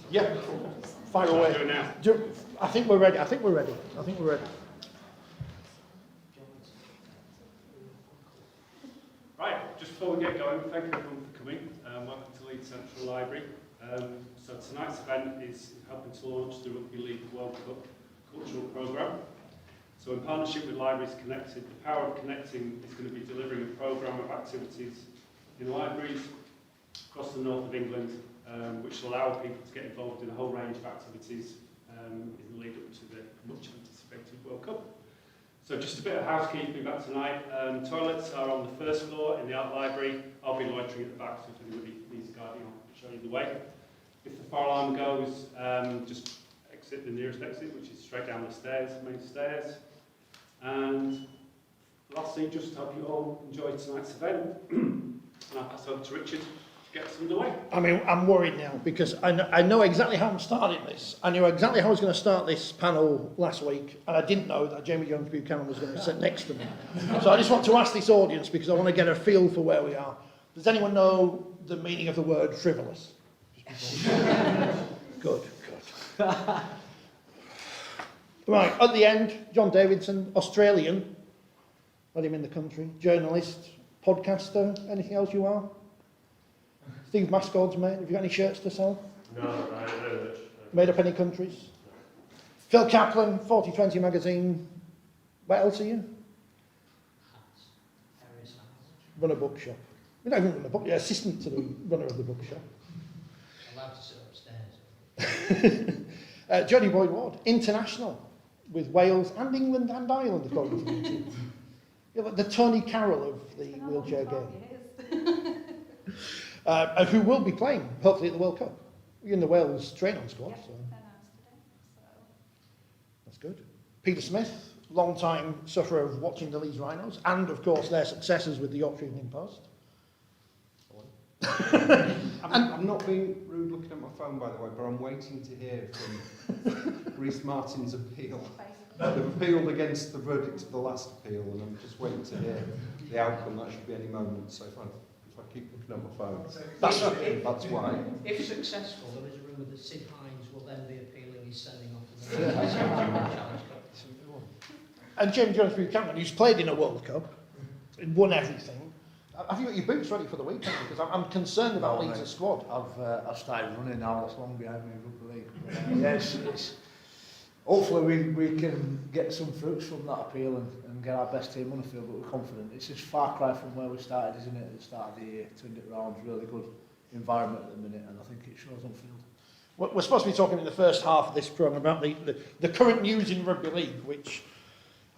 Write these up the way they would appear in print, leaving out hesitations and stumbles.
Yeah, fire away. I think we're ready. Right, just before we get going, thank you everyone for coming. Welcome to Leeds Central Library. So tonight's event is helping to launch the Rugby League World Cup cultural programme. So in partnership with Libraries Connected, the Power of Connecting is going to be delivering a programme of activities in libraries across the north of England, which will allow people to get involved in a whole range of activities in the lead up to the much anticipated World Cup. So just a bit of housekeeping about tonight. Toilets are on the first floor in the art library. I'll be loitering at the back, so if anybody needs guiding, I'll show you the way. If the fire alarm goes, just exit the nearest exit, which is straight down the stairs, main stairs. And lastly, just to help you all enjoy tonight's event, and I'll pass over to Richard to get us underway. I mean, I'm worried now because I know exactly how I'm starting this. I knew exactly how I was going to start this panel last week, and I didn't know that Jamie Jones-Buchanan was going to sit next to me. So I just want to ask this audience, because I want to get a feel for where we are. Does anyone know the meaning of the word frivolous? Good. Right, at the end, John Davidson, Australian, let him in the country, journalist, podcaster, anything else you are? Steve Mascord's mate, have you got any shirts to sell? No, I don't. Made up any countries? No. Phil Kaplan, Forty20 magazine. What else are you? Run a bookshop. You don't even run a book, you're assistant to the runner of the bookshop. Allowed to sit upstairs. Johnny Boyd Ward, international, with Wales and England and Ireland, according to YouTube. You're like the Tony Carroll of the wheelchair game. Who will be playing, hopefully, at the World Cup. You're in the Wales training squad. Yep, So. announced today, so. That's good. Peter Smith, long-time sufferer of watching the Leeds Rhinos, and, of course, their successors with the Yorkshire Evening Post. I'm not being rude looking at my phone, by the way, but I'm waiting to hear from Reece Martin's appeal. They've appealed against the verdict of the last appeal, and I'm just waiting to hear the outcome. That should be any moment, so if I keep looking at my phone, that's why. If successful, there is a rumour that Sid Hines will then be appealing his sending off to the challenge cup. And James Jones-Buchanan, who's played in a World Cup, and won everything. Have you got your boots ready for the weekend? Because I'm concerned about Leeds' squad. I've started running now. That's long behind me in Rugby League. Yes, hopefully we can get some fruits from that appeal and get our best team on the field, but we're confident. It's just far cry from where we started, isn't it? At the start of the year, turned it around, really good environment at the minute, and I think it shows on field. We're supposed to be talking in the first half of this programme about the current news in Rugby League, which,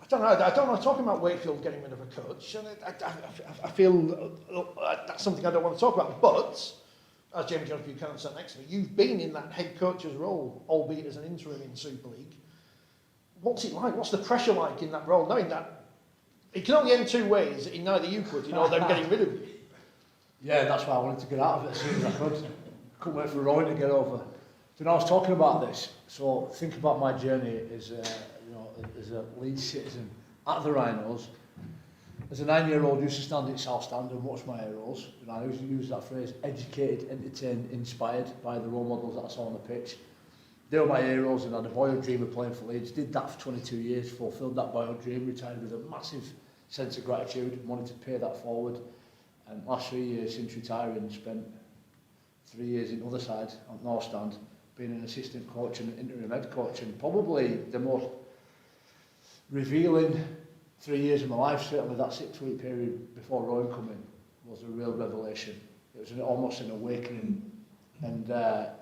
I don't know, talking about Wakefield getting rid of a coach, and I feel that's something I don't want to talk about, but, as James Jones-Buchanan sat next to me, you've been in that head coach's role, albeit as an interim in Super League. What's it like? What's the pressure like in that role, knowing that it can only end two ways, in either you could, them getting rid of you? Yeah, that's why I wanted to get out of it as soon as I could. Couldn't wait for Roy to get over. I was talking about this, so think about my journey as a Leeds citizen at the Rhinos. As a 9-year-old, I used to stand at South Stand and watch my heroes. I used to use that phrase, educated, entertained, inspired by the role models that I saw on the pitch. They were my heroes, and I had a boyhood dream of playing for Leeds. Did that for 22 years, fulfilled that boyhood dream, retired with a massive sense of gratitude, wanted to pay that forward. And last 3 years since retiring, spent 3 years in the other side, on North Stand, being an assistant coach and interim head coach, and probably the most revealing 3 years of my life, certainly that 6-week period before Rowan come in, was a real revelation. It was almost an awakening, and the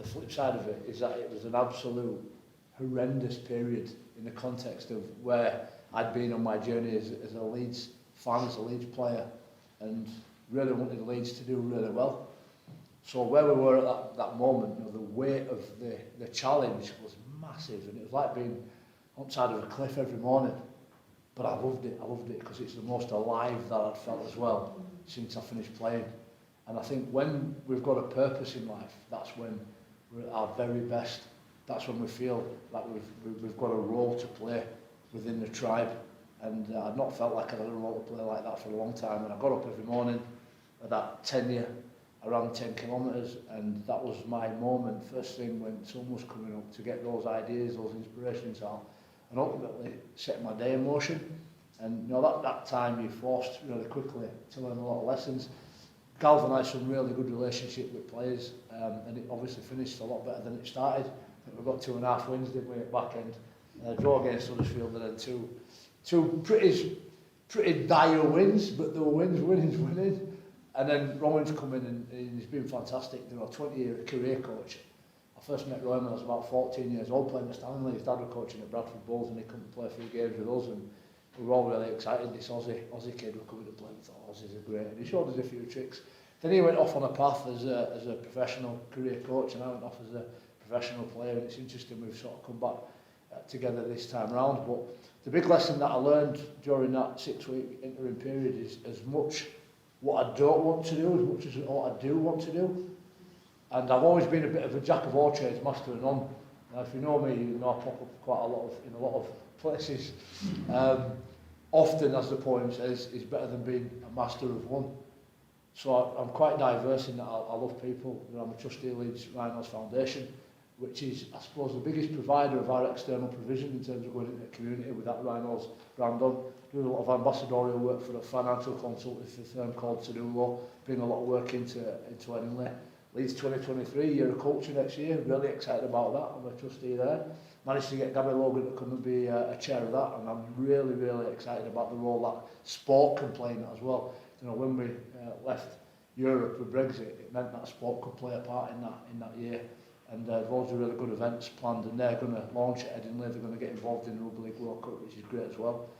flip side of it is that it was an absolute horrendous period in the context of where I'd been on my journey as a Leeds fan, as a Leeds player, and really wanted Leeds to do really well. So where we were at that moment, the weight of the challenge was massive, and it was like being on the side of a cliff every morning. But I loved it because it's the most alive that I'd felt as well since I finished playing. And I think when we've got a purpose in life, that's when we're at our very best. That's when we feel like we've got a role to play within the tribe. And I'd not felt like I had a role to play like that for a long time. And I got up every morning at that tenure I ran 10 kilometres, and that was my moment, first thing when sun was coming up, to get those ideas, those inspirations out, and ultimately set my day in motion. And you know, that time you're forced really quickly to learn a lot of lessons. Galvanised some really good relationship with players, and it obviously finished a lot better than it started. I think we got 2.5 wins, didn't we, at back end. Draw against Huddersfield, and then two pretty dire wins, but they were winning. And then Rowan's come in and he's been fantastic. You know, 20-year career coach. I first met Rowan when I was about 14 years old, playing at Stanley. His dad was coaching at Bradford Bulls, and he couldn't play a few games with us, and we were all really excited. This Aussie kid was coming to play. We thought, Aussies are great, and he showed us a few tricks. Then he went off on a path as a professional career coach, and I went off as a professional player. And it's interesting we've sort of come back together this time round. But the big lesson that I learned during that 6-week interim period is as much what I don't want to do as much as what I do want to do. And I've always been a bit of a jack of all trades, master of none. Now, if you know me, you know I pop up quite a lot in a lot of places. Often, as the poem says, is better than being a master of one. So I'm quite diverse in that I love people. You know, I'm a trustee of Leeds Rhinos Foundation, which is, I suppose, the biggest provider of our external provision in terms of going into the community with that Rhinos brand on. Doing a lot of ambassadorial work for a financial consultancy firm called Tanulo, bring a lot of work into Edinley. Leeds 2023, year of culture next year, really excited about that. I'm a trustee there. Managed to get Gabby Logan to come and be a chair of that, and I'm really, really excited about the role that sport can play in that as well. You know, when we left Europe with Brexit, it meant that sport could play a part in that year. And loads of really good events planned, and they're going to launch at Edinley. They're going to get involved in the Rugby League World Cup, which is great as well.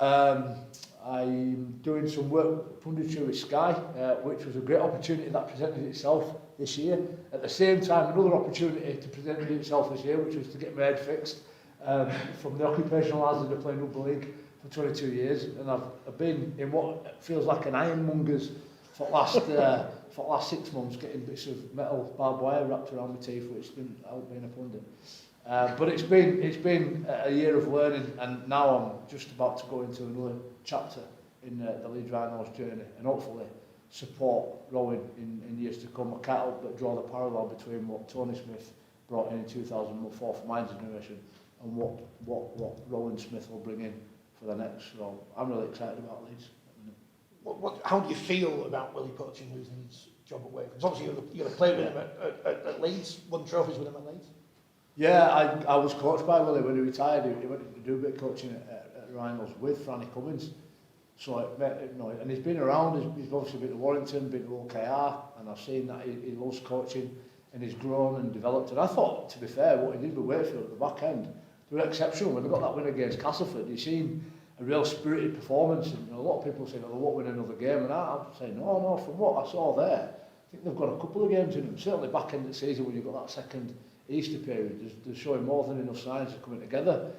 I'm doing some work punditry with Sky, which was a great opportunity that presented itself this year. At the same time, another opportunity to present itself this year, which was to get my head fixed from the occupational hazard of playing Rugby League for 22 years. And I've been in what feels like an ironmonger's for the last 6 months, getting bits of metal barbed wire wrapped around my teeth, which didn't help being a pundit. But it's been a year of learning, and now I'm just about to go into another chapter in the Leeds Rhinos journey, and hopefully support Rowan in years to come. I can't help but draw the parallel between what Tony Smith brought in 2004 for my generation and what Rowan Smith will bring in for the next. So I'm really excited about Leeds. How do you feel about Willie Poaching losing his job at Wakefield? Obviously, you're going to play with him at Leeds, won trophies with him at Leeds. Yeah, I was coached by Willie when he retired. He went to do a bit of coaching at Rhinos with Franny Cummins. So, and he's been around. He's obviously been to Warrington, been to OKR, and I've seen that he loves coaching, and he's grown and developed. And I thought, to be fair, what he did with Wakefield at the back end, they were exceptional. When they got that win against Castleford, you seen a real spirited performance. And a lot of people say, oh, they won't win another game. And I'm saying, no, from what I saw there, I think they've got a couple of games in them. Certainly back end of the season when you've got that second Easter period, they're showing more than enough signs of coming together.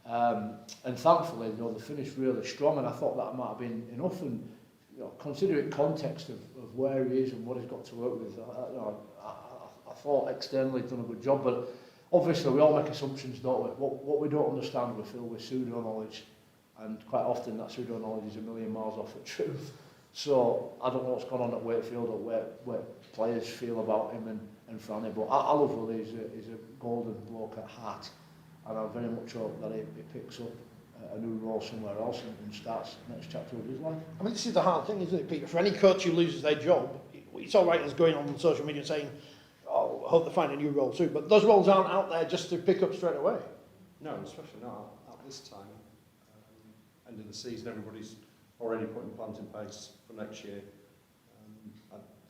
And thankfully, they finished really strong, and I thought that might have been enough. And considering context of where he is and what he's got to work with, I thought externally he'd done a good job. But obviously, we all make assumptions, don't we? What we don't understand, we fill with pseudo knowledge, and quite often that pseudo knowledge is a million miles off the truth. So I don't know what's gone on at Wakefield or where players feel about him and Franny, but I love Willie. He's a golden bloke at heart, and I very much hope that he picks up a new role somewhere else and starts the next chapter of his life. I mean, this is the hard thing, isn't it, Peter? For any coach who loses their job, it's all right as going on social media saying, oh, I hope they find a new role too, but those roles aren't out there just to pick up straight away. No, especially not at this time. End of the season, everybody's already putting plans in place for next year.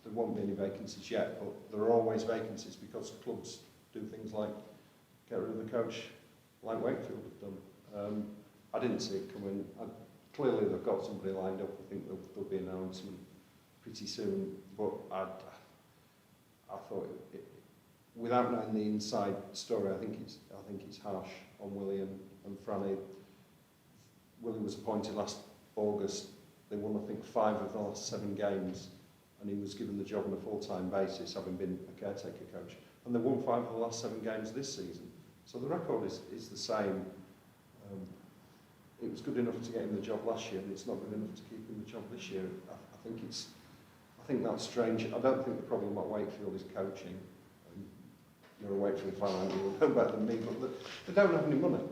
There won't be any vacancies yet, but there are always vacancies because clubs do things like get rid of the coach, like Wakefield have done. I didn't see it coming. Clearly, they've got somebody lined up. I think there'll be an announcement pretty soon. But I thought, without knowing the inside story, I think it's harsh on Willie and Franny. Willie was appointed last August. They won, I think, 5 of the last 7 games, and he was given the job on a full-time basis, having been a caretaker coach. And they won 5 of the last 7 games this season. So the record is the same. It was good enough to get him the job last year, and it's not good enough to keep him the job this year. I I think that's strange. I don't think the problem at Wakefield is coaching. You're a Wakefield fan, aren't you? You'll know better than me, but they don't have any money.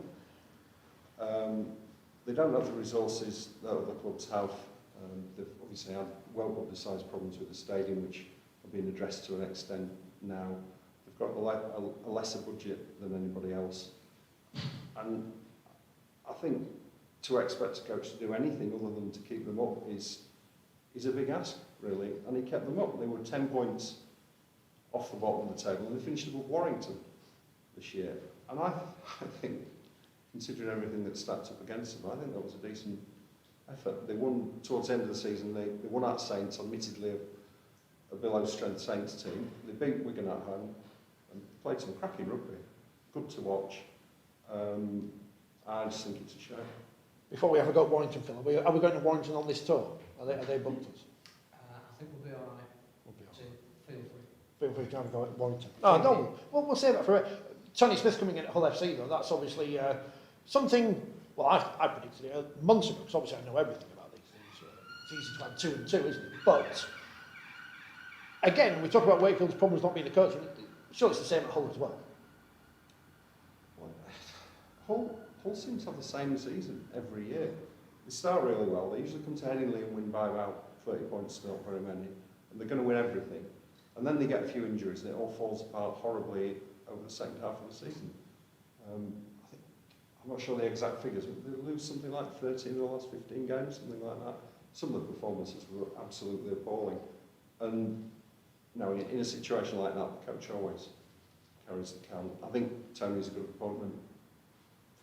They don't have the resources that other clubs have. They've obviously had well-publicised problems with the stadium, which are being addressed to an extent now. They've got a lesser budget than anybody else. And I think to expect a coach to do anything other than to keep them up is a big ask, really. And he kept them up. They were 10 points off the bottom of the table, and they finished above Warrington this year. And I think, considering everything that stacked up against them, I think that was a decent effort. They won towards the end of the season. They won at Saints, admittedly a below-strength Saints team. They beat Wigan at home and played some cracking rugby. Good to watch. I just think it's a shame. Before we ever got Warrington, Phil, are we going to Warrington on this tour? Are they bumped us? I think we'll be all right. We'll be all So right. feel free. Feel free to have a go at Warrington. No, we'll say that for it. Tony Smith coming in at Hull FC, though, that's obviously something, well, I predicted it months ago, because obviously I know everything about these things. It's easy to add 2 and 2, isn't it? But, again, we talk about Wakefield's problems not being the coach. Sure, it's the same at Hull as well. Hull seems to have the same season every year. They start really well. They usually come to Headingley and win by about 30 points, not very many. And they're going to win everything. And then they get a few injuries and it all falls apart horribly over the second half of the season. I'm not sure the exact figures, but they lose something like 13 of the last 15 games, something like that. Some of the performances were absolutely appalling. And in a situation like that, the coach always carries the can. I think Tony's a good appointment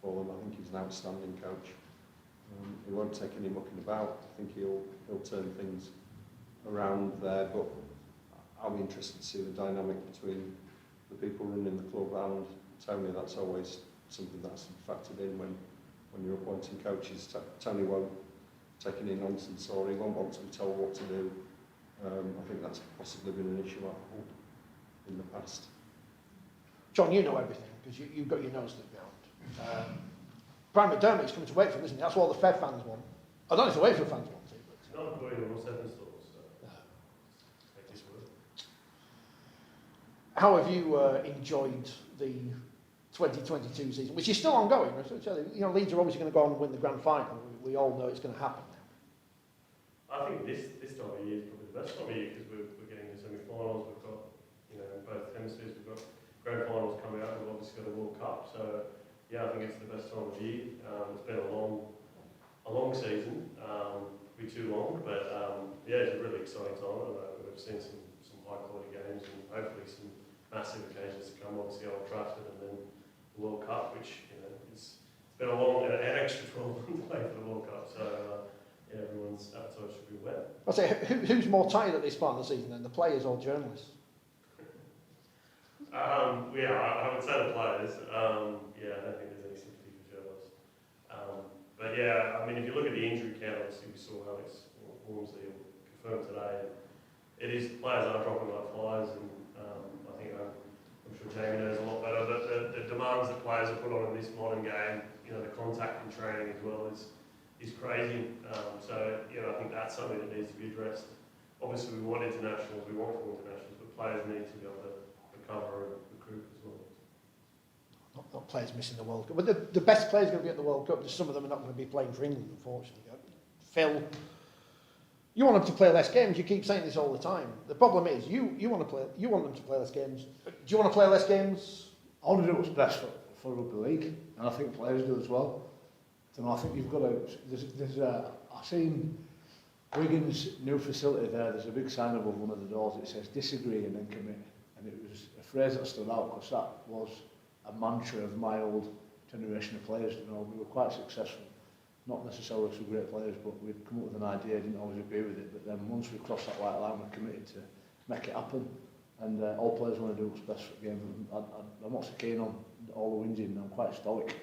for them. I think he's an outstanding coach. He won't take any mucking about. I think he'll turn things around there, but I'll be interested to see the dynamic between the people running the club and Tony. That's always something that's factored in when you're appointing coaches. Tony won't take any nonsense, or he won't want to be told what to do. I think that's possibly been an issue at Hull in the past. John, you know everything, because you've got your nose to the ground. Brian McDermott's coming to Wakefield, isn't he? That's what all the Fed fans want. I don't know if the Wakefield fans want it, but... It's not including all 7 stores, so... Make this work. How have you enjoyed the 2022 season, which is still ongoing? Leeds are obviously going to go on and win the grand final. We all know it's going to happen now. I think this time of year is probably the best time of year because we're getting the semi-finals. We've got, in both hemispheres, we've got grand finals coming out. We've obviously got a World Cup, so yeah, I think it's the best time of year. It's been a long season. Be too long, but yeah, it's a really exciting time. We've seen some high-quality games and hopefully some massive occasions to come. Obviously, Old Trafford and then the World Cup, which it's been an extra 12 months play for the World Cup. So yeah, everyone's appetite should be wet. I'll say, who's more tired at this part of the season, then, the players or journalists? Yeah, I would say the players. Yeah, I don't think there's any sympathy for journalists. But yeah, I mean, if you look at the injury count, obviously we saw Alex Walmsley confirmed today. It is players are dropping like flies, and I think I'm sure Jamie knows a lot better. But the demands that players are put on in this modern game, the contact and training as well is crazy. So I think that's something that needs to be addressed. Obviously, we want internationals, we want full internationals, but players need to be able to recover and recruit as well. Not players missing the World Cup. But the best players are going to be at the World Cup. Some of them are not going to be playing for England, unfortunately. Phil, you want them to play less games. You keep saying this all the time. The problem is, you want them to play less games. Do you want to play less games? I want to do what's best for Rugby League, and I think players do as well. I think you've got to... I've seen Wigan's new facility there. There's a big sign above one of the doors. It says, disagree and then commit. And it was a phrase that stood out because that was a mantra of my old generation of players. We were quite successful. Not necessarily some great players, but we'd come up with an idea, didn't always agree with it. But then once we crossed that white line, we're committed to make it happen. And all players want to do what's best for the game. I'm not so keen on all the whinging. I'm quite stoic.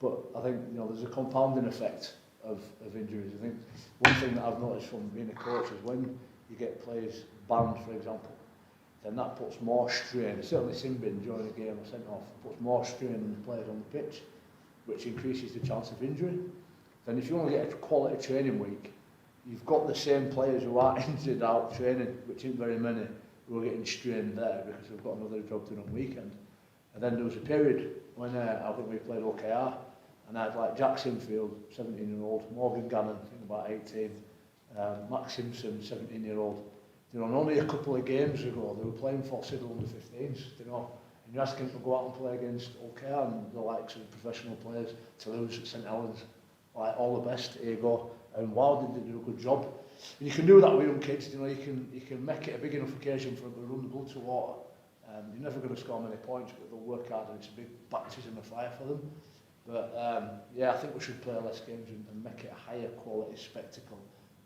But I think there's a compounding effect of injuries. I think one thing that I've noticed from being a coach is when you get players banned, for example, then that puts more strain. Certainly Simbin during a game or sent off puts more strain on the players on the pitch, which increases the chance of injury. Then if you want to get a quality training week, you've got the same players who are injured out training, which isn't very many, who are getting strained there because they've got another job to do on weekend. And then there was a period when I think we played OKR, and I had like Jack Sinfield, 17-year-old, Morgan Gannon, I think about 18, Max Simpson, 17-year-old. You know, and only a couple of games ago, they were playing for Siddle under-15s, you know, and you're asking them to go out and play against OKR and the likes of professional players, to lose at St Helens, like all the best, here you go. And wow, did they do a good job. And you can do that with young kids, you know, you can make it a big enough occasion for them to run the blood to water. You're never going to score many points, but they'll work hard and it's a big baptism of fire for them. But yeah, I think we should play less games and make it a higher quality spectacle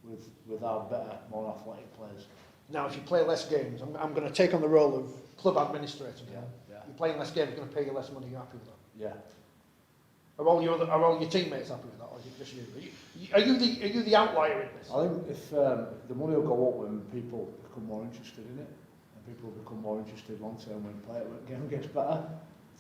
with our better, more athletic players. Now, if you play less games, I'm going to take on the role of club administrator. Yeah. You're playing less games, going to pay you less money. You're happy with that? Yeah. Are all your teammates happy with that, or is it just you? Are you the outlier in this? I think if the money will go up when people become more interested in it, and people become more interested long term when the game gets better.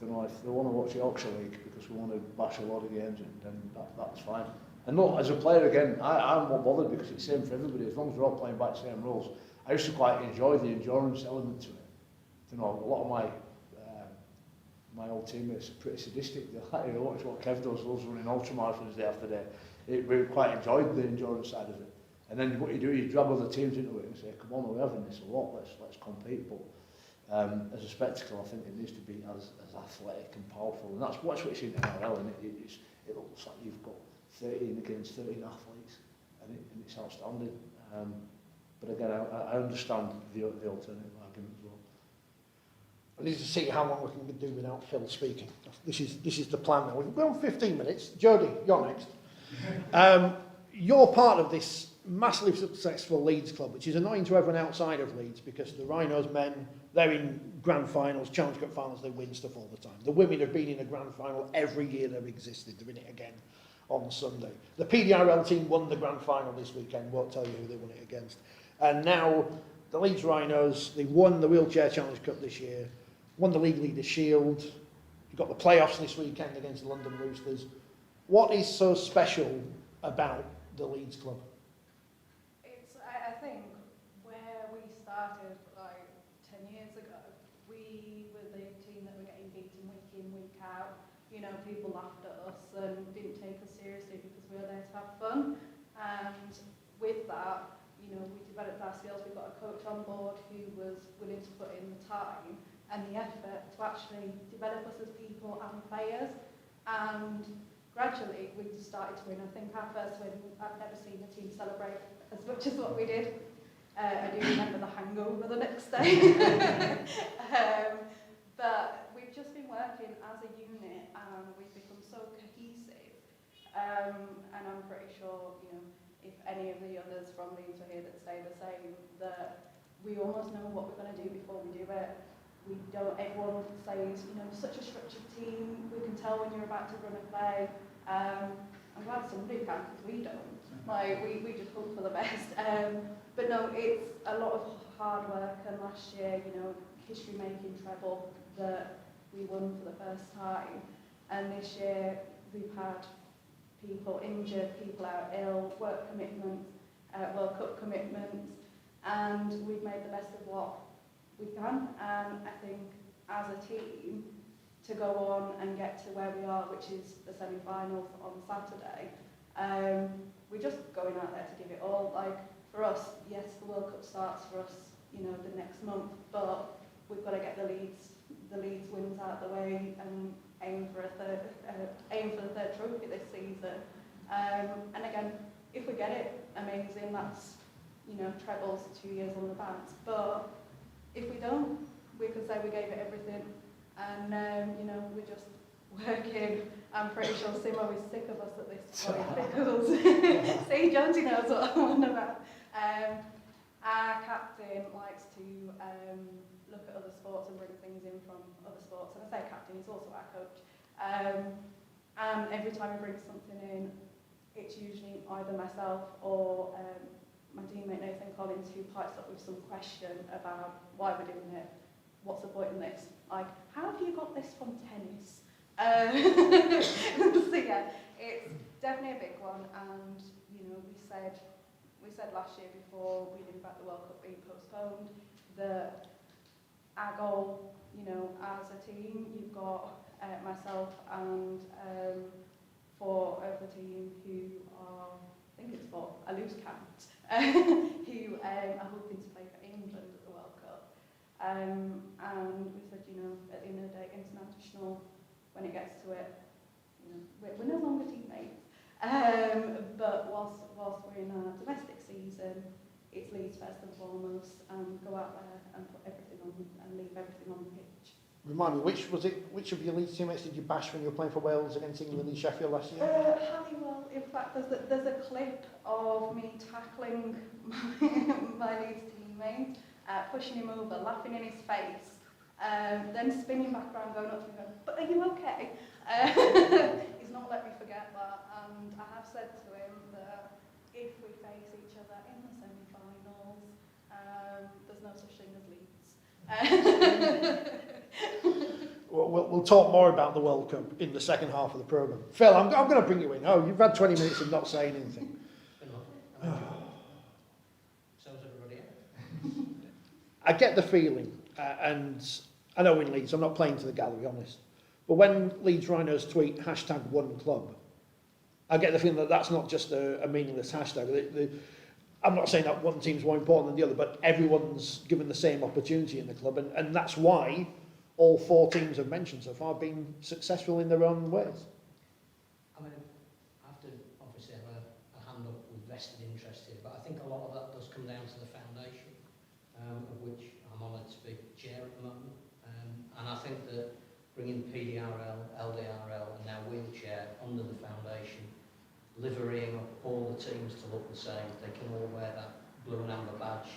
You know, if they want to watch the Yorkshire League because we want to bash a lot of games in, then that's fine. And look, as a player again, I'm not bothered because it's the same for everybody. As long as we're all playing by the same rules. I used to quite enjoy the endurance element to it. You know, a lot of my old teammates are pretty sadistic. They like to watch what Kev does, loves running ultramarathons day after day. We quite enjoyed the endurance side of it. And then what you do, you drag other teams into it and say, come on, we're having this a lot, let's compete. But as a spectacle, I think it needs to be as athletic and powerful. And that's what it's in NRL, and it looks like you've got 13 against 13 athletes, and it's outstanding. But again, I understand the alternative argument as well. I need to see how long we can do without Phil speaking. This is the plan now. We're on 15 minutes. Jody, you're next. You're part of this massively successful Leeds club, which is annoying to everyone outside of Leeds because the Rhinos men, they're in grand finals, Challenge Cup finals, they win stuff all the time. The women have been in a grand final every year they've existed. They're in it again on Sunday. The PDRL team won the grand final this weekend. Won't tell you who they won it against. And now the Leeds Rhinos, they won the Wheelchair Challenge Cup this year, won the League Leaders Shield. You've got the playoffs this weekend against the London Roosters. What is so special about the Leeds club? I think where we started like 10 years ago, we were the team that were getting beaten week in, week out. You know, people laughed at us and didn't take us seriously because we were there to have fun. And with that, you know, we developed our skills. We got a coach on board who was willing to put in the time and the effort to actually develop us as people and players. And gradually, we just started to win. I think our first win, I've never seen a team celebrate as much as what we did. I do remember the hangover the next day. But we've just been working as a unit and we've become so cohesive. And I'm pretty sure, you know, if any of the others from Leeds were here that say the same, that we almost know what we're going to do before we do it. We don't, everyone says, you know, such a structured team, we can tell when you're about to run a play. I'm glad somebody can, because we don't. Like, we just hope for the best. But no, it's a lot of hard work, and last year, you know, history-making treble that we won for the first time. And this year, we've had people injured, people out ill, work commitments, World Cup commitments, and we've made the best of what we can. And I think as a team, to go on and get to where we are, which is the semi-finals on Saturday, we're just going out there to give it all. Like, for us, yes, the World Cup starts for us, you know, the next month, but we've got to get the Leeds wins out the way and aim for the third trophy this season. And again, if we get it, amazing. That's, you know, trebles 2 years on the bounce. But if we don't, we can say we gave it everything. And you know, we're just working. I'm pretty sure Simo is sick of us at this point because see, Jonesy knows what I'm on about. Our captain likes to look at other sports and bring things in from other sports. And I say captain, he's also our coach. And every time he brings something in, it's usually either myself or my teammate Nathan Collins who pipes up with some question about why we're doing it. What's the point in this? Like, how have you got this from tennis? So yeah, it's definitely a big one, and you know, we we said last year before we knew about the World Cup being postponed that our goal, you know, as a team, you've got myself and 4 of the team who are, I think it's 4, I lose count, who are hoping to play for England at the World Cup. And we said, you know, at the end of the day, international, when it gets to it, you know, we're no longer teammates. But whilst we're in our domestic season, it's Leeds first and foremost, and go out there and put everything on and leave everything on the pitch. Remind me, which of your Leeds teammates did you bash when you were playing for Wales against England in Sheffield last year? Halliwell. In fact, there's a clip of me tackling my Leeds teammate, pushing him over, laughing in his face, then spinning back around, going up to him, going, "But are you okay?" He's not let me forget that, and I have said to him that if we face each other in the semi-finals, there's no such thing as Leeds. We'll talk more about the World Cup in the second half of the programme. Phil, I'm going to bring you in. Oh, you've had 20 minutes of not saying anything. So is everybody else. I get the feeling, and I know in Leeds, I'm not playing to the gallery, honest, but when Leeds Rhinos tweet #OneClub, I get the feeling that that's not just a meaningless hashtag. I'm not saying that one team's more important than the other, but everyone's given the same opportunity in the club, and that's why all 4 teams I've mentioned so far have been successful in their own ways. I mean, I have to obviously have a hand up with vested interest here, but I think a lot of that does come down to the foundation, of which I'm honoured to be chair at the moment. And I think that bringing PDRL, LDRL and now wheelchair under the foundation, liverying up all the teams to look the same, they can all wear that blue and amber badge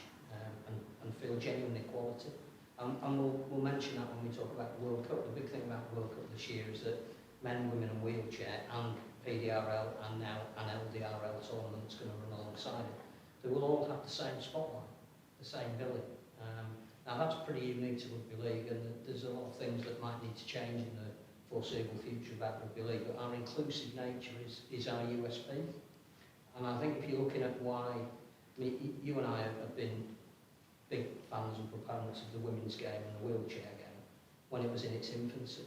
and feel genuine equality. And we'll mention that when we talk about the World Cup. The big thing about the World Cup this year is that men, women and wheelchair and PDRL and now an LDRL tournament's going to run alongside it. They will all have the same spotlight, the same billing. Now that's pretty unique to Rugby League, and there's a lot of things that might need to change in the foreseeable future about Rugby League, but our inclusive nature is our USP. And I think if you're looking at why, I mean, you and I have been big fans and proponents of the women's game and the wheelchair game when it was in its infancy.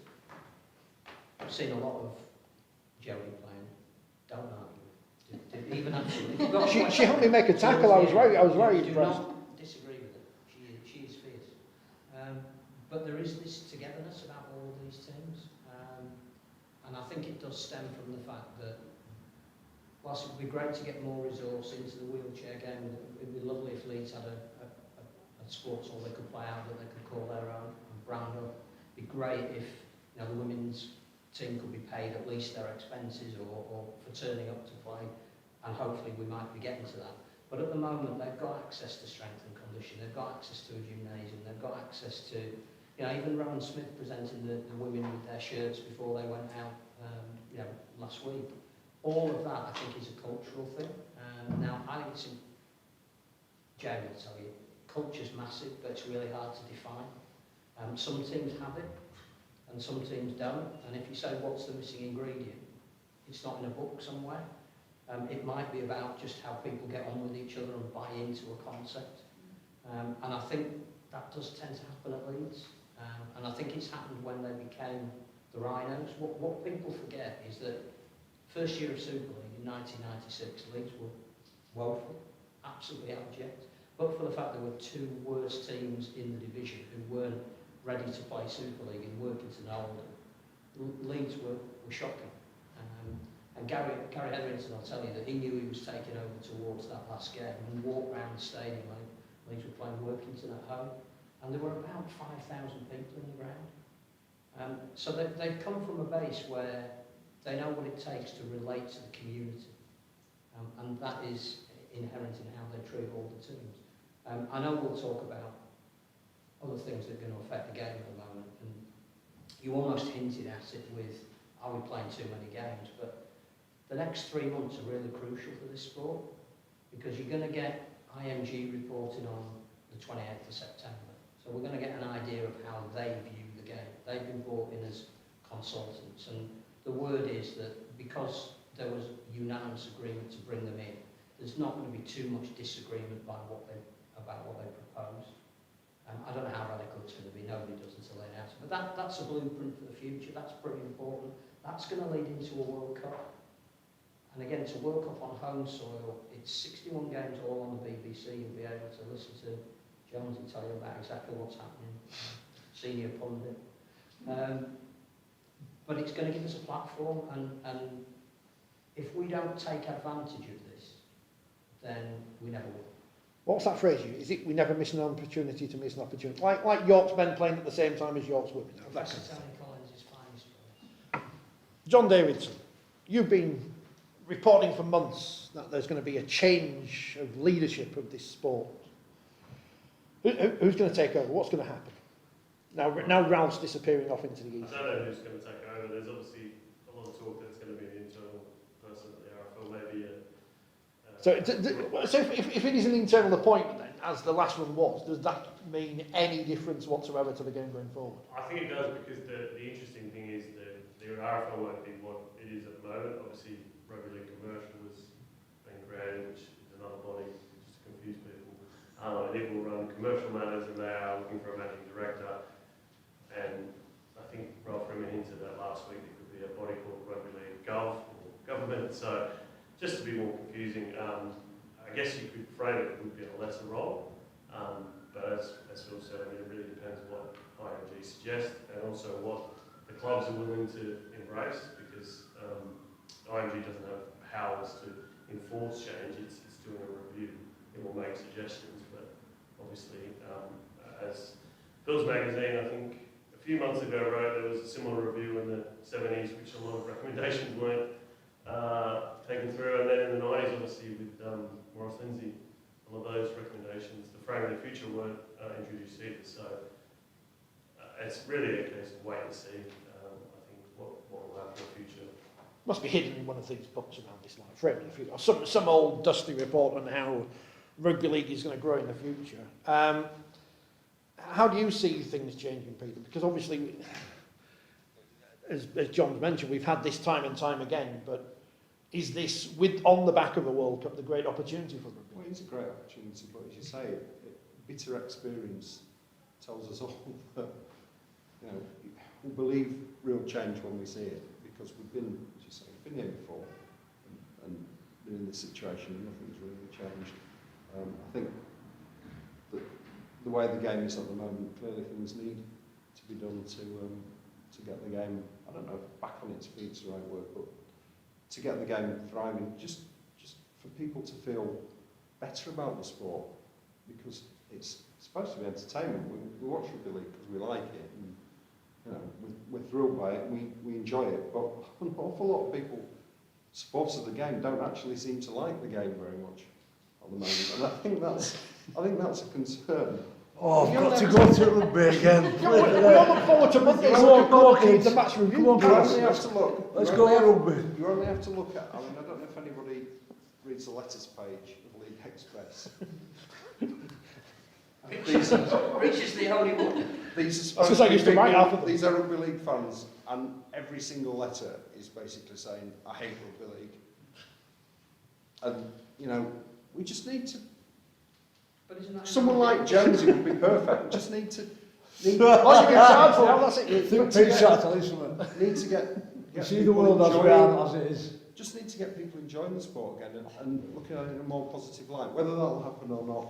I've seen a lot of Joey playing, don't argue. Even actually, She helped me make a tackle. I was very impressed. Do not disagree with her. She is fierce. But there is this togetherness about all of these teams, and I think it does stem from the fact that whilst it would be great to get more resource into the wheelchair game, it would be lovely if Leeds had a sports hall they could play out that they could call their own and brand up. It'd be great if, you know, the women's team could be paid at least their expenses or for turning up to play, and hopefully we might be getting to that. But at the moment they've got access to strength and condition, they've got access to a gymnasium, they've got access to, you know, even Rowan Smith presenting the women with their shirts before they went out, you know, last week. All of that I think is a cultural thing. Now I think it's, Jerry will tell you, culture's massive, but it's really hard to define. Some teams have it, and some teams don't. And if you say, what's the missing ingredient? It's not in a book somewhere. It might be about just how people get on with each other and buy into a concept. And I think that does tend to happen at Leeds. And I think it's happened when they became the Rhinos. What people forget is that first year of Super League in 1996, Leeds were woeful, absolutely abject. But for the fact there were 2 worst teams in the division who weren't ready to play Super League in Workington and Oldham, Leeds were shocking. And Gary Hetherington, I'll tell you that he knew he was taking over towards that last game and walked around the stadium when Leeds were playing Workington at home, and there were about 5,000 people in the ground. So they've come from a base where they know what it takes to relate to the community, and that is inherent in how they treat all the teams. I know we'll talk about other things that are going to affect the game at the moment, and you almost hinted at it with, are we playing too many games? But the next 3 months are really crucial for this sport, because you're going to get IMG reporting on the 28th of September. So we're going to get an idea of how they view the game. They've been brought in as consultants, and the word is that because there was unanimous agreement to bring them in, there's not going to be too much disagreement about what they propose. I don't know how radical it's going to be, nobody does until they announce it. But that's a blueprint for the future, that's pretty important. That's going to lead into a World Cup. And again, it's a World Cup on home soil. It's 61 games all on the BBC. You'll be able to listen to Jonesy tell you about exactly what's happening, senior pundit. But it's going to give us a platform, and if we don't take advantage of this, then we never will. What's that phrase? Is it we never miss an opportunity to miss an opportunity? Like York's men playing at the same time as York's women. Professor Tony Collins is finest for us. John Davidson, you've been reporting for months that there's going to be a change of leadership of this sport. Who's going to take over? What's going to happen? Now Ralph's disappearing off into the I east. don't know who's going to take over. There's obviously a lot of talk that it's going to be an internal person at the RFL, maybe So if it is an internal appointment then, as the last one was, does that mean any difference whatsoever to the game going forward? I think it does, because the interesting thing is that the RFL won't be what it is at the moment. Obviously, Rugby League Commercial was being created, which is another body, just to confuse people. And it will run commercial matters, and they are looking for a managing director. And I think Ralph Freeman hinted that last week there could be a body called Rugby League Gov, or government. So just to be more confusing, I guess you could frame it would be a lesser role. But as Phil said, I mean, it really depends what IMG suggests, and also what the clubs are willing to embrace, because IMG doesn't have powers to enforce change. It's doing a review. It will make suggestions, but obviously, as Phil's magazine, I think a few months ago wrote, there was a similar review in the 70s, which a lot of recommendations weren't taken through, and then in the 90s, obviously, with Maurice Lindsay, all of those recommendations, the frame of the future weren't introduced either. So it's really a case of wait and see. I think what will happen in the future. Must be hidden in one of these books around this like frame of the future. Or some old dusty report on how rugby league is going to grow in the future. How do you see things changing, Peter? Because obviously, as John's mentioned, we've had this time and time again, but is this, on the back of the World Cup, the great opportunity for rugby? Well, it's a great opportunity, but as you say, bitter experience tells us all that, you know, we believe real change when we see it, because we've been, as you say, we've been here before, and been in this situation, and nothing's really changed. I think that the way the game is at the moment, clearly things need to be done to get the game, I don't know if back on its feet's the right word, but to get the game thriving, just for people to feel better about the sport, because it's supposed to be entertainment. We watch rugby league because we like it, and you know, we're thrilled by it, we enjoy it, but an awful lot of people, supporters of the game, don't actually seem to like the game very much at the moment, and I think that's a concern. Oh, I've got to go to rugby again. We all look forward to Mondays. Go on, kids. The match review. Come on, You kids. only have to look. Let's go rugby. You only have to look at, I mean, I don't know if anybody reads the letters page of League Express. Rich is the only one. These I was gonna say, I used to write half of them. These are rugby league fans, and every single letter is basically saying, I hate rugby league. And, you know, we just need to, But isn't that someone like Jonesy would be perfect. We just need to, Oh, you get charged for that's it. Think Pete's trying to tell you something. need to get You see the people world as we enjoying- are, as it is. just need to get people enjoying the sport again, and looking at it in a more positive light. Whether that'll happen or not,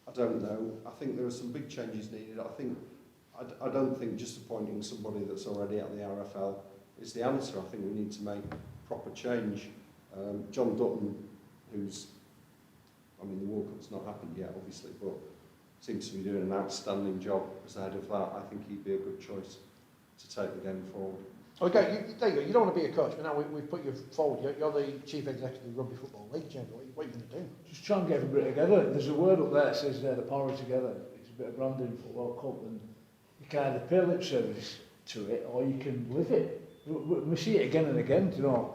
I don't know. I think there are some big changes needed. I don't think just appointing somebody that's already at the RFL is the answer. I think we need to make proper change. John Dutton, who's, I mean, the World Cup's not happened yet, obviously, but seems to be doing an outstanding job as the head of that. I think he'd be a good choice to take the game forward. Okay, there you go. You don't want to be a coach, but now we've put you forward. You're the chief executive of the Rugby Football League, James. What are you going to do? Just try and get everybody together. There's a word up there that says the power together. It's a bit of branding for World Cup, and you can either pay lip service to it or you can live it. We see it again and again, you know.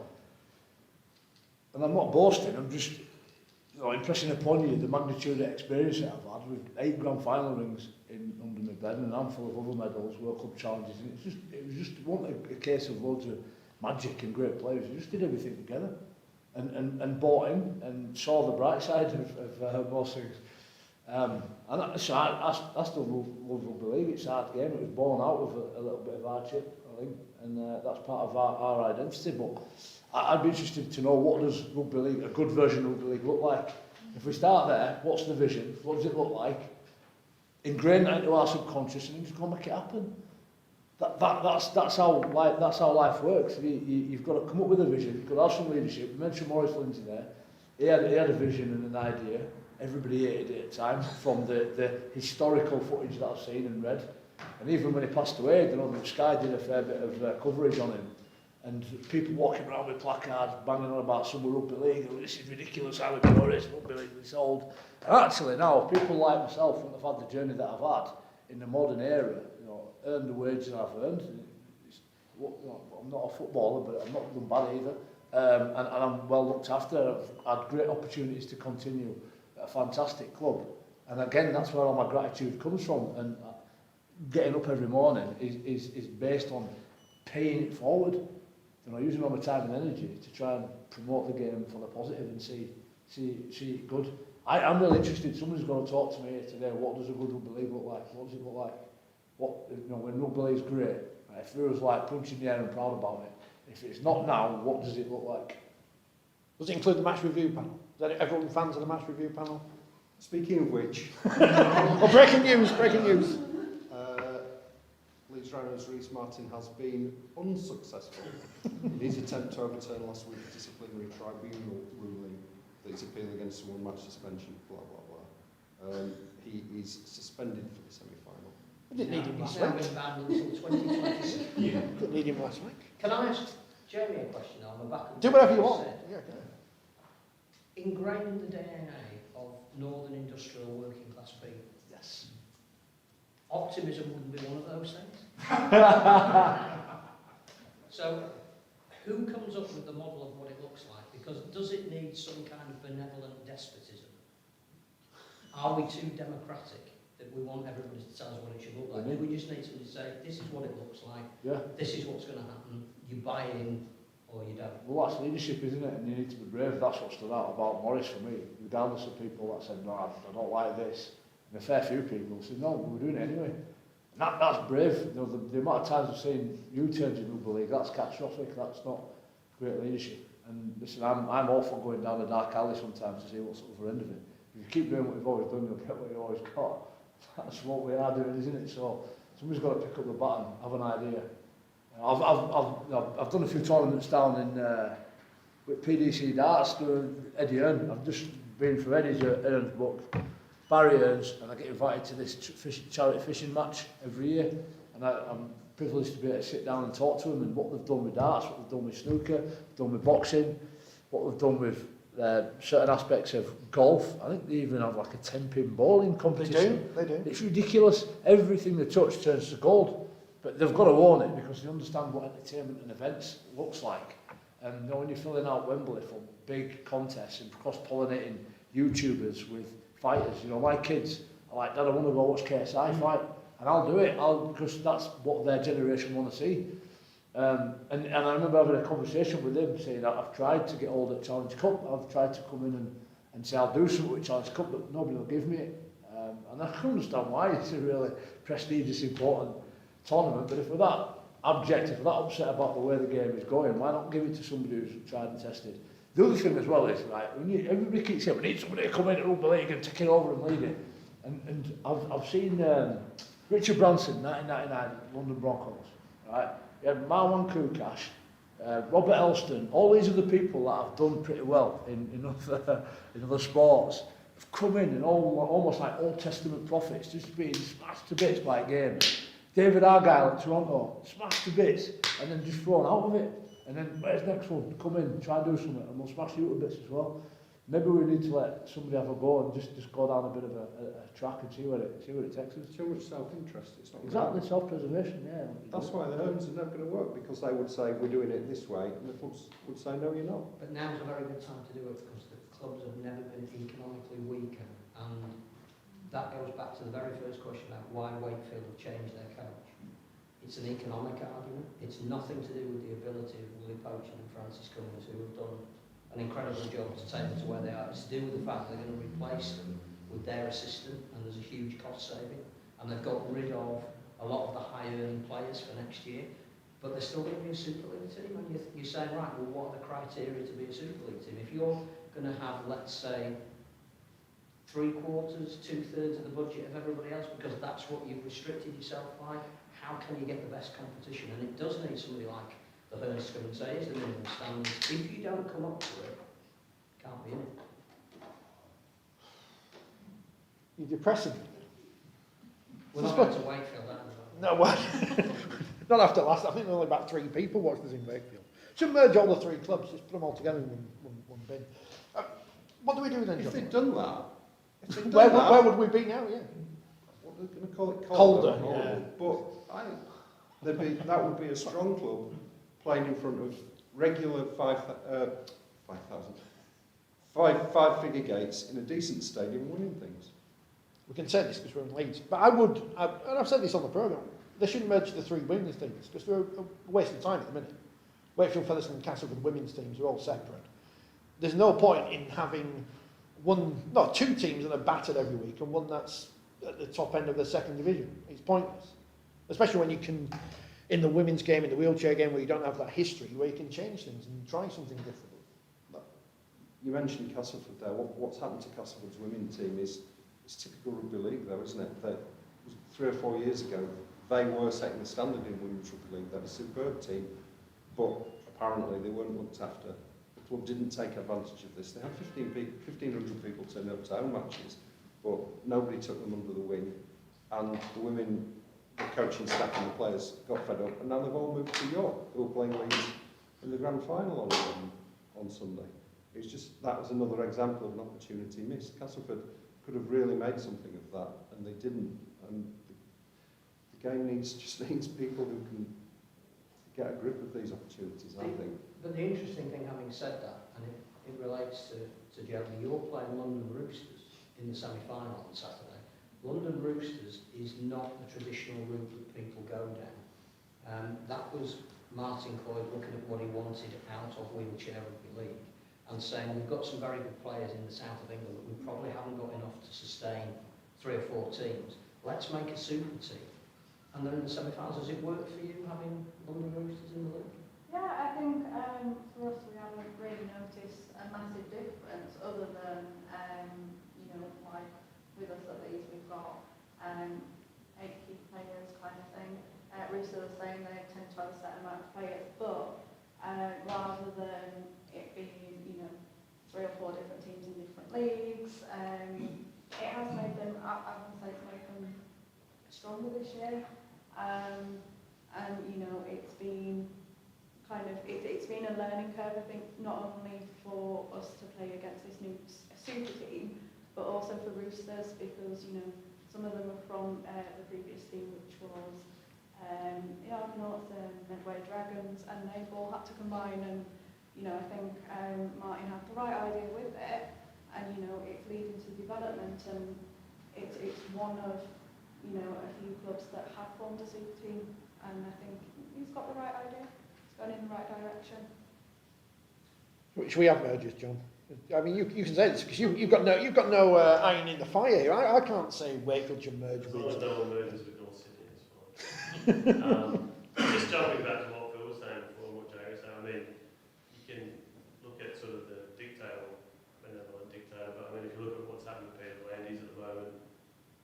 And I'm not boasting, I'm just impressing upon you the magnitude of experience that I've had with 8 grand final rings under my bed and a handful of other medals, World Cup challenges. And it was just wasn't a case of loads of magic and great players. We just did everything together. and bought in and saw the bright side of most things. So I still love rugby league. It's a hard game. It was born out of a little bit of hardship, I think, and that's part of our identity. But I'd be interested to know, what does rugby league, a good version of rugby league, look like? If we start there, what's the vision? What does it look like? Ingrain that into our subconscious and then just go and make it happen. That's how life works. You've got to come up with a vision. You've got to have some leadership. You mentioned Maurice Lindsay there. He had a vision and an idea. Everybody hated it at the time, from the historical footage that I've seen and read. And even when he passed away, you know, Sky did a fair bit of coverage on him. And people walking around with placards, banging on about summer rugby league. Oh, this is ridiculous, how we can this rugby league is old. And actually now, people like myself, when I've had the journey that I've had in the modern era, you know, earned the wages I've earned. I'm not a footballer, but I'm not done bad either. And I'm well looked after. I've had great opportunities to continue at a fantastic club. And again, that's where all my gratitude comes from. And getting up every morning is based on paying it forward. You know, using all my time and energy to try and promote the game for the positive and see it good. I'm really interested. Somebody's going to talk to me today. What does a good rugby league look like? What does it look like? When rugby league's great, right, if it was like punching the air and proud about it. If it's not now, what does it look like? Does it include the match review panel? Is that everyone fans of the match review panel? Speaking of which, Breaking news. Leeds Rhinos Reece Martin has been unsuccessful in his attempt to overturn last week's disciplinary tribunal ruling that his appeal against a one-match suspension, blah, blah, blah. He is suspended for the semi-final. We didn't need him last He's now week. been banned until 2026. Didn't need him last week. Can I ask Jamie a question on the back of Do what whatever you just want. said? Yeah, go ahead. Ingrained in the DNA of northern industrial working class people, Yes. optimism wouldn't be one of those things. So, who comes up with the model of what it looks like? Because does it need some kind of benevolent despotism? Are we too democratic that we want everybody to tell us what it should look like? We just need somebody to say, this is what it looks like, Yeah. this is what's going to happen, you buy in or you don't. Well, that's leadership, isn't it? And you need to be brave. That's what stood out about Maurice for me. Regardless of people that said, no, I don't like this. And a fair few people said, no, we're doing it anyway. And that's brave. You know, the amount of times I've seen U-turns in rugby league, that's catastrophic. That's not great leadership. And listen, I'm all for going down a dark alley sometimes to see what's at the other end of it. If you keep doing what you've always done, you'll get what you've always got. That's what we are doing, isn't it? So somebody's got to pick up the baton, have an idea. I've done a few tournaments down in with PDC darts doing Eddie Earn. I've just been for Eddie's Earn's book, Barry Earns, and I get invited to this charity fishing match every year. And I'm privileged to be able to sit down and talk to them and what they've done with darts, what they've done with snooker, what they've done with boxing, what they've done with certain aspects of golf. I think they even have like a 10-pin bowling competition. They do. It's ridiculous. Everything they touch turns to gold. But they've got to own it because they understand what entertainment and events looks like. And you know, when you're filling out Wembley for big contests and cross-pollinating YouTubers with fighters, you know, my kids are like, Dad, I want to go watch KSI fight. And I'll do it because that's what their generation want to see. And I remember having a conversation with him saying, I've tried to get hold of Challenge Cup. I've tried to come in and say I'll do something with Challenge Cup, but nobody will give me it. And I can understand why. It's a really prestigious, important tournament, but if we're that abject, if we're that upset about the way the game is going, why not give it to somebody who's tried and tested? The other thing as well is, right, everybody keeps saying, we need somebody to come in at Rugby League and take it over and lead it. And I've seen Richard Branson, 1999, London Broncos, right? You had Marwan Kukash, Robert Elston, all these other people that have done pretty well in other sports have come in and almost like Old Testament prophets, just being smashed to bits by a game. David Argyle at Toronto, smashed to bits, and then just thrown out of it. And then where's the next one? Come in, try and do something, and we'll smash you to bits as well. Maybe we need to let somebody have a go and just go down a bit of a track and see where it takes us. too much self-interest. It's not Exactly, self-preservation, yeah. That's why the homes are never going to work, because they would say we're doing it this way, and the clubs would say no, you're not. But now's a very good time to do it because the clubs have never been economically weaker, and that goes back to the very first question about why Wakefield have changed their coach. It's an economic argument. It's nothing to do with the ability of Willie Poaching and Francis Cummins, who have done a an incredible job to take them to where they are. It's to do with the fact they're going to replace them with their assistant, and there's a huge cost saving. And they've got rid of a lot of the high-earning players for next year, but they're still going to be a Super League team. And you're saying, right, well, what are the criteria to be a Super League team? If you're going to have, let's say, 3/4, 2/3 of the budget of everybody else, because that's what you've restricted yourself by, how can you get the best competition? And it does need somebody like the Hearns to come and say, here's the minimum standards. If you don't come up to it, can't be in it. You're depressing. We're not going to Wakefield, are we? No, well, not after last. I think only about 3 people watched us in Wakefield. Should merge all the 3 clubs, just put them all together in one bin. What do we do then, If John? they'd done that, Where would we be now? Yeah. what they're going to call it Colder, yeah. But that would be a strong club playing in front of regular 5-figure gates in a decent stadium, winning things. We can say this because we're in Leeds, but and I've said this on the programme, they shouldn't merge the 3 women's teams because they're a waste of time at the minute. Wakefield, Featherstone and Castleford women's teams are all separate. There's no point in having 2 teams that are battered every week and one that's at the top end of the 2nd division. It's pointless. Especially when you can, in the women's game, in the wheelchair game, where you don't have that history, where you can change things and try something different. You mentioned Castleford there. What's happened to Castleford's women's team is typical rugby league, though, isn't it? That 3 or 4 years ago, they were setting the standard in women's rugby league. They're a superb team, but apparently they weren't looked after. The club didn't take advantage of this. They had 1,500 people turn up to home matches, but nobody took them under the wing. And the women, the coaching staff and the players got fed up, and now they've all moved to York, who are playing Leeds in the grand final on Sunday. It's just, that was another example of an opportunity missed. Castleford could have really made something of that, and they didn't. And the game needs people who can get a grip of these opportunities, I think. But the interesting thing, having said that, and it relates to Jeremy, you're playing London Roosters in the semi-final on Saturday. London Roosters is not the traditional route that people go down. That was Martin Cloyd looking at what he wanted out of wheelchair rugby league, and saying we've got some very good players in the south of England, but we probably haven't got enough to sustain 3 or 4 teams. Let's make a super team. And they're in the semi-finals. Does it work for you, having London Roosters in the league? Yeah, I think for us we haven't really noticed a massive difference other than, like with us at Leeds we've got 8 key players kind of thing. Roosters are saying they tend to have a set amount of players, but rather than it being 3 or 4 different teams in different leagues, it has made them, I would say it's made them stronger this year. It's been it's been a learning curve, I think, not only for us to play against this new super team, but also for Roosters, because some of them are from the previous team, which was Argonauts and Medway Dragons, and they've all had to combine. And I think Martin had the right idea with it, and it's leading to development, and it's one of a few clubs that have formed a super team, and I think he's got the right idea. It's going in the right direction. Which we have mergers, John. I mean, you can say this because you've got no iron in the fire here. I can't say Wakefield should merge as with. long as no one merges with North City, it's fine. Just jumping back to what Phil was saying before, and what Jay was saying. I mean, you can look at sort of the dictator, benevolent dictator, but I mean, if you look at what's happened to Peter Landis at the moment,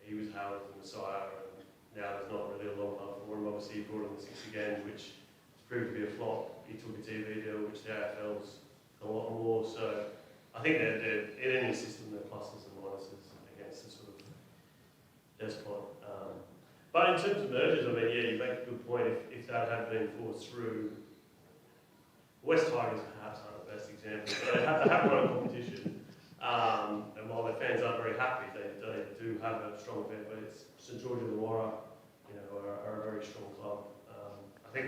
he was hailed as the Messiah, and now there's not really a long love for him. Obviously, he brought in the 60 games, which proved to be a flop. He took a TV deal, which the AFL's a lot more. So I think they're in any system, there are pluses and minuses against the sort of despot. But in terms of mergers, I mean, yeah, you make a good point. If that had been forced through, West Tigers perhaps aren't the best example, but they have run a competition. And while their fans aren't very happy, they do have a strong fan base. St George of the Warra, are a very strong club. I think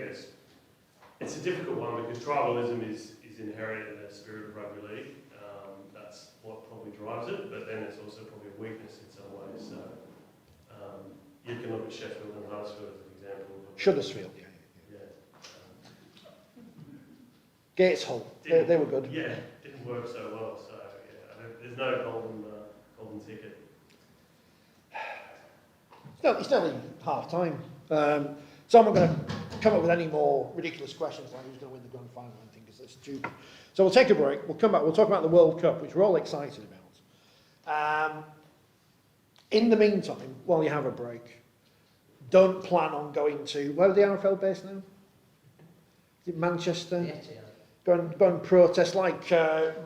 it's a difficult one because tribalism is inherent in the spirit of rugby league. That's what probably drives it, but then it's also probably a weakness in some ways. So you can look at Sheffield and Huddersfield as an example. Shuddersfield, yeah. Yeah. Gateshull, they were good. Yeah, didn't work so well. So yeah, there's no golden ticket. It's nearly half time. So I'm not going to come up with any more ridiculous questions like who's going to win the grand final and things, because that's stupid. So we'll take a break. We'll come back. We'll talk about the World Cup, which we're all excited about. In the meantime, while you have a break, don't plan on going to, where are the RFL based now? Is it Manchester? Yeah. Go and protest like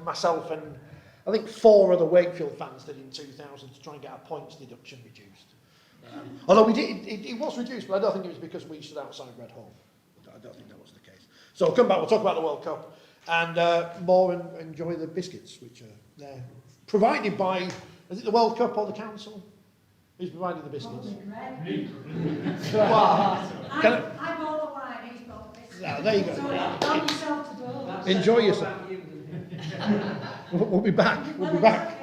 myself and I think 4 other Wakefield fans did in 2000 to try and get our points deduction reduced. Although we did, it was reduced, but I don't think it was because we stood outside Red Hall. I don't think that was the case. So we'll come back, we'll talk about the World Cup and more and enjoy the biscuits, which are there. Provided by, is it the World Cup or the council? Who's providing the biscuits? Well, I bought the wine, he's bought this. no, there you go. So help yourself to go. Enjoy yourself. We'll be back. We'll be back.